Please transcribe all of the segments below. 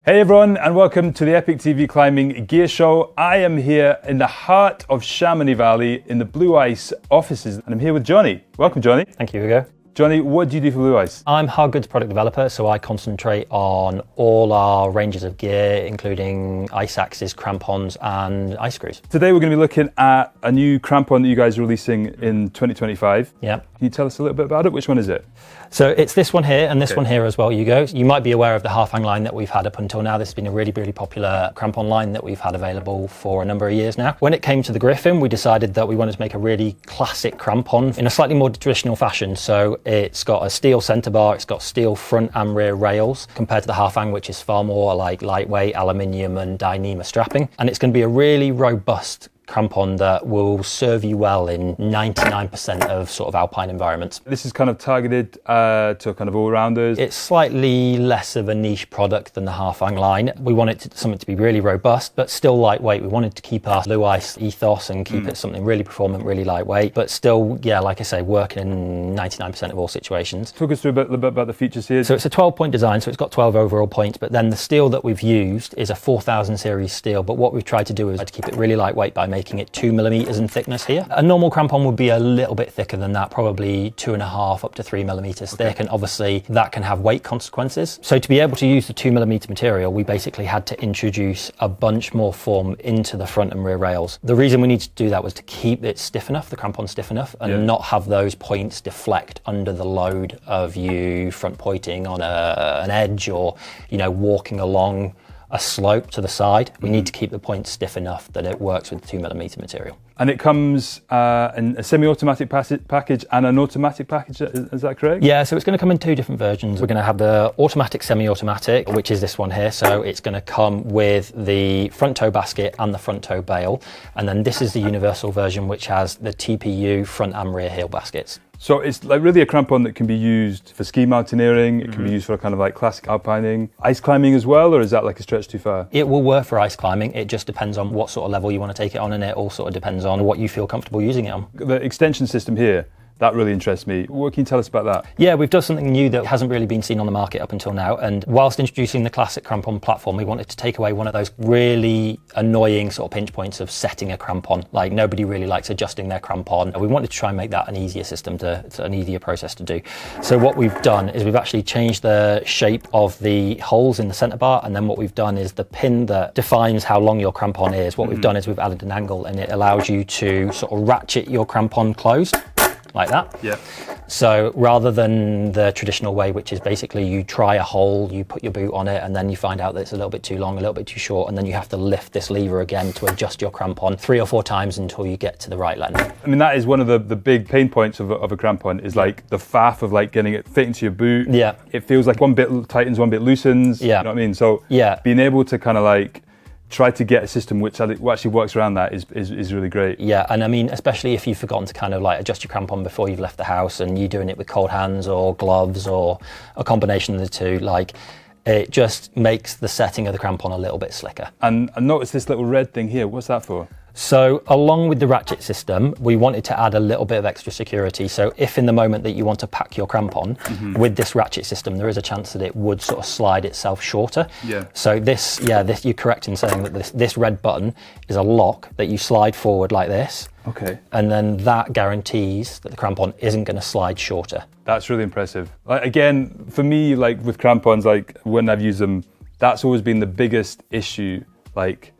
Hey everyone, and welcome to the Epic TV Climbing Gear Show. I am here in the heart of Chamonix Valley in the Blue Ice offices, and I'm here with Johnny. Welcome, Johnny. Thank you, Hugo. Johnny, what do you do for Blue Ice? I'm hard goods product developer, so I concentrate on all our ranges of gear, including ice axes, crampons, and ice screws. Today we're going to be looking at a new crampon that you guys are releasing in 2025. Yeah. Can you tell us a little bit about it? Which one is it? So it's this one here and this one here as well, Hugo. You might be aware of the half-hang line that we've had up until now. This has been a really, really popular crampon line that we've had available for a number of years now. When it came to the Griffin, we decided that we wanted to make a really classic crampon in a slightly more traditional fashion. So it's got a steel centre bar, it's got steel front and rear rails, compared to the half-hang, which is far more like lightweight aluminium and Dyneema strapping. And it's going to be a really robust crampon that will serve you well in 99% of sort of alpine environments. This is kind of targeted to kind of all-rounders. It's slightly less of a niche product than the half-hang line. We wanted something to be really robust, but still lightweight. We wanted to keep our Blue Ice ethos and keep it something really performant, really lightweight, but still, yeah, like I say, working in 99% of all situations. Talk us through a little bit about the features here. So it's a 12-point design, so it's got 12 overall points, but then the steel that we've used is a 4000 series steel, but what we've tried to do is to keep it really lightweight by making it 2 millimeters in thickness here. A normal crampon would be a little bit thicker than that, probably 2.5 up to 3 millimeters thick, and obviously that can have weight consequences. So to be able to use the 2 millimeter material, we basically had to introduce a bunch more form into the front and rear rails. The reason we needed to do that was to keep it stiff enough, the crampon stiff enough, and not have those points deflect under the load of you front pointing on an edge or, you know, walking along a slope to the side. We need to keep the point stiff enough that it works with the 2 millimeter material. And it comes in a semi-automatic package and an automatic package, is that correct? Yeah, so it's going to come in two different versions. We're going to have the automatic semi-automatic, which is this one here. So it's going to come with the front toe basket and the front toe bail. And then this is the universal version, which has the TPU front and rear heel baskets. So it's like really a crampon that can be used for ski mountaineering, it can be used for kind of like classic alpining, ice climbing as well, or is that like a stretch too far? It will work for ice climbing. It just depends on what sort of level you want to take it on, and it all sort of depends on what you feel comfortable using it on. The extension system here, that really interests me. What can you tell us about that? Yeah, we've done something new that hasn't really been seen on the market up until now. And whilst introducing the classic crampon platform, we wanted to take away one of those really annoying sort of pinch points of setting a crampon. Like nobody really likes adjusting their crampon. We wanted to try and make that an easier system an easier process to do. So what we've done is we've actually changed the shape of the holes in the center bar. And then what we've done is the pin that defines how long your crampon is. What we've done is we've added an angle, and it allows you to sort of ratchet your crampon closed. Like that. Yeah. So rather than the traditional way, which is basically you try a hole, you put your boot on it, and then you find out that it's a little bit too long, a little bit too short, and then you have to lift this lever again to adjust your crampon 3 or 4 times until you get to the right length. I mean, that is one of the big pain points of a crampon is like the faff of like getting it fit into your boot. Yeah. It feels like one bit tightens, one bit loosens. Yeah. You know what I mean? So being able to kind of like try to get a system which actually works around that is really great. Yeah, and I mean, especially if you've forgotten to kind of like adjust your crampon before you've left the house and you're doing it with cold hands or gloves or a combination of the two, like it just makes the setting of the crampon a little bit slicker. And I noticed this little red thing here. What's that for? So along with the ratchet system, we wanted to add a little bit of extra security. So if in the moment that you want to pack your crampon with this ratchet system, there is a chance that it would sort of slide itself shorter. Yeah. So this you're correct in saying that this red button is a lock that you slide forward like this. Okay. And then that guarantees that the crampon isn't going to slide shorter. That's really impressive. Like, again, for me, like with crampons, like when I've used them, that's always been the biggest issue. Like,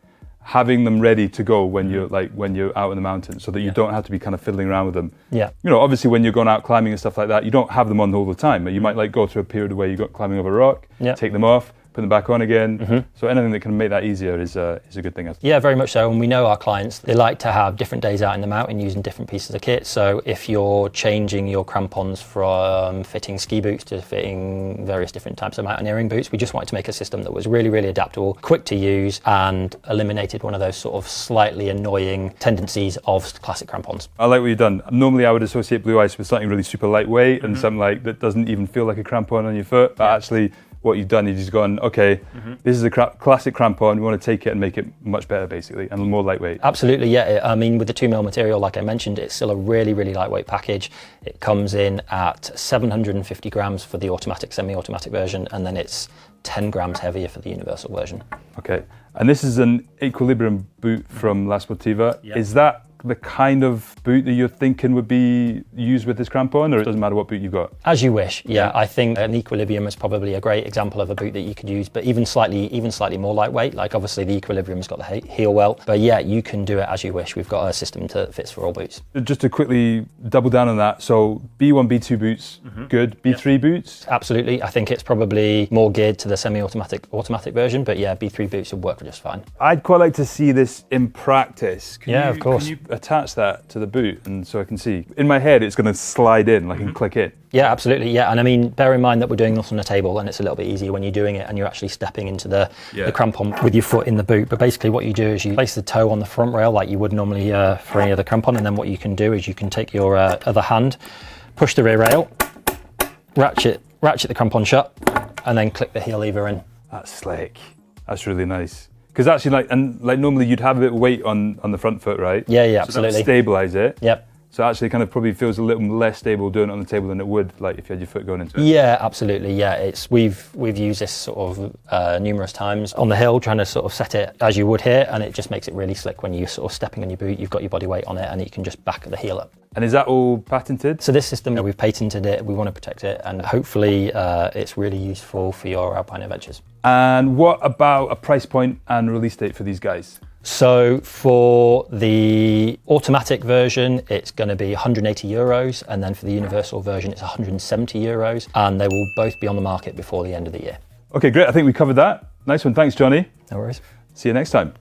having them ready to go when you're out in the mountains, so that you don't have to be kind of fiddling around with them. Yeah. You know, obviously when you're going out climbing and stuff like that, you don't have them on all the time. You might like go through a period where you got climbing over a rock, take them off, put them back on again. So anything that can make that easier is a good thing. Yeah, very much so. And we know our clients, they like to have different days out in the mountain using different pieces of kit. So if you're changing your crampons from fitting ski boots to fitting various different types of mountaineering boots, we just wanted to make a system that was really, really adaptable, quick to use, and eliminated one of those sort of slightly annoying tendencies of classic crampons. I like what you've done. Normally I would associate Blue Ice with something really super lightweight and something like that doesn't even feel like a crampon on your foot, but actually what you've done is you've gone, okay, this is a classic crampon, we want to take it and make it much better, basically, and more lightweight. Absolutely, yeah. I mean, with the 2mm material, like I mentioned, it's still a really, really lightweight package. It comes in at 750 grams for the automatic, semi-automatic version, and then it's 10 grams heavier for the universal version. Okay, and this is an Equilibrium boot from La Sportiva. Yep. Is that the kind of boot that you're thinking would be used with this crampon, or it doesn't matter what boot you've got? As you wish, yeah. I think an Equilibrium is probably a great example of a boot that you could use, but even slightly more lightweight. Like obviously the Equilibrium's got the heel welt, but yeah, you can do it as you wish. We've got a system that fits for all boots. Just to quickly double down on that, so B1, B2 boots, good. B3 boots? Absolutely. I think it's probably more geared to the semi-automatic version, but yeah, B3 boots would work just fine. I'd quite like to see this in practice. Of course. Can you attach that to the boot, and so I can see? In my head, it's going to slide in, like, and click in. Yeah, absolutely. Yeah, and I mean, bear in mind that we're doing this on a table, and it's a little bit easier when you're doing it and you're actually stepping into the crampon with your foot in the boot. But basically, what you do is you place the toe on the front rail like you would normally for any other crampon, and then what you can do is you can take your other hand, push the rear rail, ratchet the crampon shut, and then click the heel lever in. That's slick. That's really nice. Because actually, normally you'd have a bit of weight on the front foot, right? Yeah, so absolutely. That would stabilize it. Yep. So actually, it kind of probably feels a little less stable doing it on the table than it would, like, if you had your foot going into it. Yeah, absolutely. Yeah, we've used this sort of numerous times on the hill, trying to sort of set it as you would here, and it just makes it really slick when you're sort of stepping on your boot. You've got your body weight on it, and you can just back the heel up. And is that all patented? So this system, we've patented it. We want to protect it, and hopefully it's really useful for your alpine adventures. And what about a price point and release date for these guys? So for the automatic version, it's going to be 180 euros, and then for the universal version, it's 170 euros, and they will both be on the market before the end of the year. Okay, great. I think we covered that. Nice one. Thanks, Johnny. No worries. See you next time.